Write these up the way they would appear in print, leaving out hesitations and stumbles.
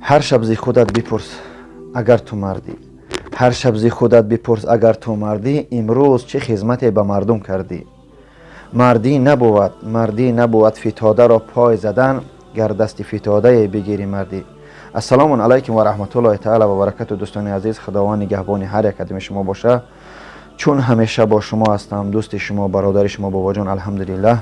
هر شب زی خودت بپرس اگر تو مردی. هر شب زی خودت بپرس اگر تو مردی، امروز چه خدمتی به مردم کردی. مردی نبود فتاده را پای زدن، گر دست فتاده بگیری مردی. السلام علیکم و رحمت الله تعالی و برکاته. دوستان عزیز، خداوند نگهبان هر یک قدم شما باشه. چون همیشه با شما هستم، دوست شما، برادر شما بابا جان، الحمدلله.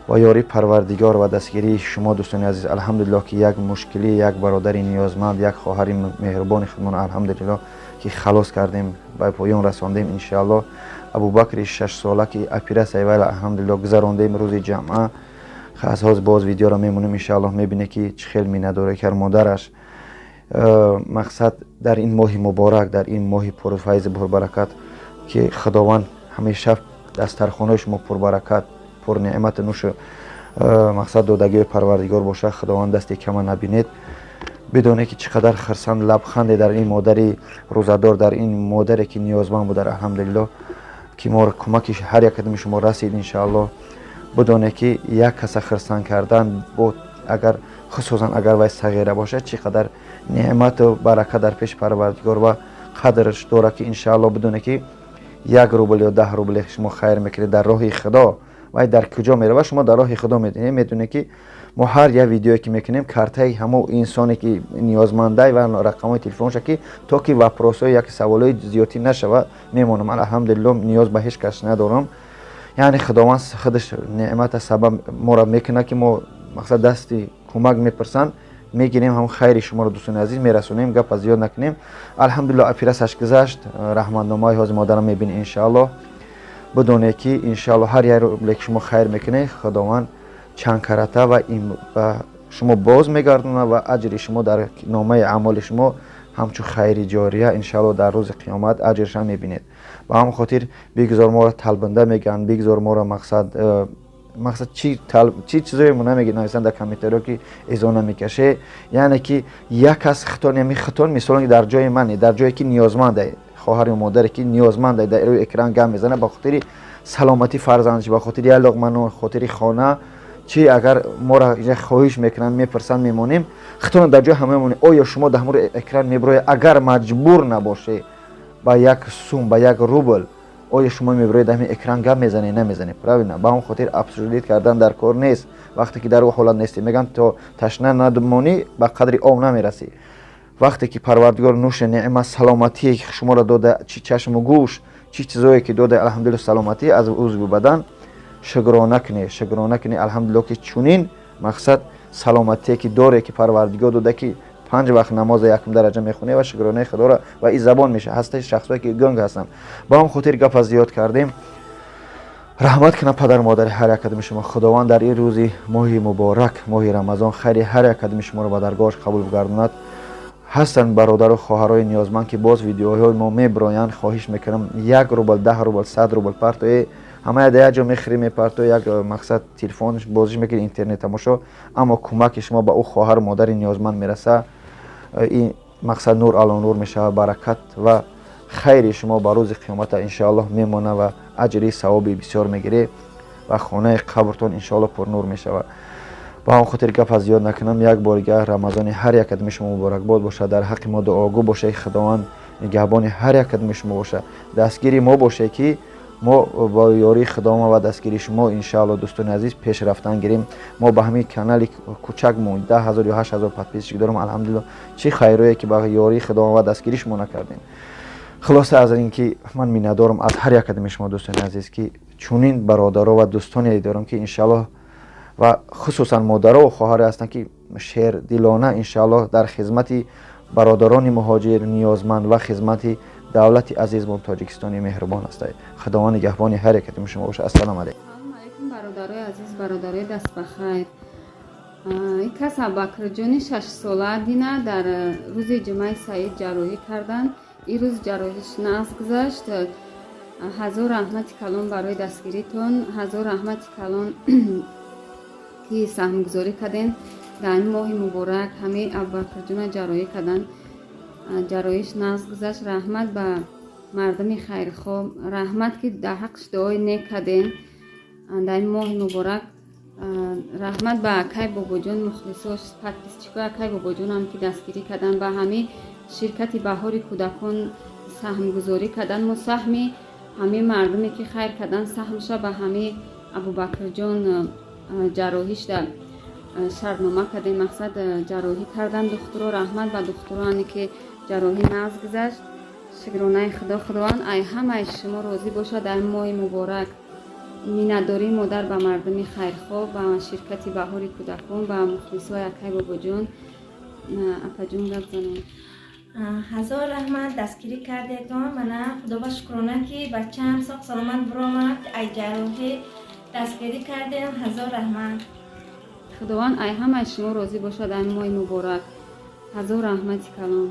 و یاری پروردگار و دستگیری شما دوستان عزیز، الحمدلله که یک مشکلی، یک برادر نیازمند، یک خواهر مهربان خودمون الحمدلله که خلاص کردیم، به پایان رساندیم ان شاء الله. ابوبکر 6 ساله که اپیراسیون ویل الحمدلله گذراندیم روز جمعه. خاص باز ویدیو را میمونیم ان شاء الله، میبینه که چه خیلی میناداره که مادرش مقصد در این ماه مبارک، در این ماه پرفیض پربرکت که خداوند همیشه دسترخوان شما پربرکت پر نعمت نوش مقصد دادگی پروردگار باشه. خداوند دستی کم نبینید. بدونه که چقدر خرسند لبخند در این مادری روزدار، در این مادری که نیازمند بود الحمدلله که ما کمکش هر یک کدام شما رسید ان شاء الله. بدونه که یک کس خرسند کردن بود، اگر خصوصا اگر وای صغیره باشه، چقدر نعمت و برکت در پیش پروردگار و قدرش داره که ان شاء الله. بدونه که 1 روبل یا 10 روبل شما خیر میکنید در راه خدا و در کجا میره و شما در راه خدا میدونید. میدونه که ما هر یه ویدیویی که میکنیم کارتای همو انسانی که نیازمنده و رقمای تلفنش که تا که وپرسای یک سوالای زیادی نشه میمونم. الحمدلله نیاز به هیچ کس ندارم. یعنی خداوند خودش نعمت سبب ما را میکنه که ما مقصد دستی کمک میپرسن میگیریم، هم خیر شما رو دوستان عزیز میرسونیم، گپ زیاد نکنیم. الحمدلله اپیراسش گذشت، رحمتنامای حاضر مادرم میبینی ان شاء الله. بدونه که ان شاء الله هر یک رو شما خیر میکنه خداوند چند کرته و این شما باز میگردونه و اجر شما در نامه اعمال شما همچون خیر جاریه ان شاء الله در روز قیامت اجرش هم میبینید. و هم خاطر بگذار ما را طلبنده میگن، بگذار ما را مقصد چی چیزایی مون نمیگه نویسن در کامنتاریا که اذانه میکشه. یعنی که یک از خطا مثلا در جای منه، در جایی که نیازمنده، خواهر و مادر که نیازمنده در روی اکران گام میزنه به خاطر سلامتی فرزندش، به خاطر یه لقمه، خاطر خانه چی اگر ما را خواهش میکنن میپرسن میمونیم خطا در جای همه مونه. آیا شما در مورد اکران میبروی اگر مجبور نباشه با 1 سوم با 1 روبل، آیا شما میبروید همین اکران گپ میزنی نمیزنی؟ نه، با اون خاطر ابسولوت کردن در کار نیست. وقتی که در اون حالت نیستی میگن تو تشنه ندمونی به قدر آب نمیرسی. وقتی که پروردگار نوش نعمت سلامتی شما را داده، چی چشم و گوش، چی چیزایی که داده الحمدلله سلامتی از عضو بدن، شکرانه کنی الحمدلله که چونین مقصد سلامتی که داره که پروردگار داده که 5 وقت نماز 1 درجه میخونه و شکرانه خدا را و این زبان میشه. هسته شخصایی که گنگ هستن با هم خاطر گپ زیاد کردیم. رحمت کنه پدر مادر هر یک کدام شما. خداوند در این روزی ماه مبارک، ماه رمضان، خیر هر یک کدام شما را به درگاهش قبول بگرداند. هستن برادر و خواهرای نیازمند که باز ویدیوهای ما میبراین، خواهش میکنم 1 روبل 10 روبل 100 روبل پرتوی همه در جا میخری میپرتو یک مقصد تلفنش بازیش میکنه اینترنت تماشا، اما کمک شما به او خواهر مادر نیازمند میرسه. این مقصد نور علی نور میشه، برکت و خیر شما به روز قیامت ان شاء الله میمونه و اجری ثوابی بسیار میگیره و خانه قبرتون ان شاء الله پر نور میشه. با هم خاطر گپ زیاد نکنم، یک بارگه رمضان هر یک کدام شما مبارک باد باشه. در حق ما دعاگو باشه، خداوند نگهبان هر یک کدام شما باشه، دستگیری ما باشه که ما با یاری خدا و دستگیری شما ان شاء الله دوستان عزیز پیش رفتن گیریم. ما به همین کانال کوچک مون 10,000 یا 8,000 پادپیچ دارم الحمدلله. چه خیرایی که با یاری خدا و دستگیری شما نکردیم. خلاصه از این که من میندارم از هر یک کدام شما دوستان عزیز که چونین برادرها و دوستانی دارم که ان شاء الله و خصوصا مادرها و خواهر هستن که شهر دلانه ان شاء الله در خدمت برادران مهاجر نیازمند و خدمت دولت عزیزمون تاجیکستانی مهربان است. خداوند نگهبان هر یک کدام شما باشه. السلام علیکم. برادرای عزیز، برادرای دست بخیر. این کس ابوبکر جان 6 ساله دینا در روز جمعه سعید جراحی کردند. این روز جراحیش نقص گذشت. هزار رحمت کلان برای دستگیریتون، هزار رحمت کلان که سهمگذاری کردین در این ماه مبارک. همه ابوبکر جان جراحی کردن، جراحیش نقص گذشت. رحمت به مردم خیرخواه، رحمت که در حقش دعای نیک کردین در این ماه مبارک. раҳмат ба акай бобоҷон, мухлисош, подписчикои акай бобоҷонам ки дастгирӣ кардан, ба ҳами ширкати баҳори кӯдакон саҳмгузорӣ кардан. Мо саҳми ҳами мардуме ки хайр кардан саҳмша ба ҳами абубакрҷон ҷарроҳишда шартнома кардем, мақсад ҷарроҳӣ кардан духтуро. раҳмат ба духтуроне ки ҷарроҳӣ нағз гузашт. шукронаи худованд ай ҳамаи шумо розӣ бошад дар моҳи муборак. миннатдории модар ба мардуми хайрхоҳ, ба ширкати баҳори кӯдакон, ба мухлисои акай бобоҷон. апаҷон гап занед. ҳазор раҳмат дастгирӣ кардетон. мана худова шукрона ки бачаам соҳ саломат биромад, ай ҷарроҳӣ дастгирӣ кардем. ҳазор раҳмат. худованд ай ҳамаи шумо розӣ бошад дар моҳи муборак. ҳазор раҳмати калон.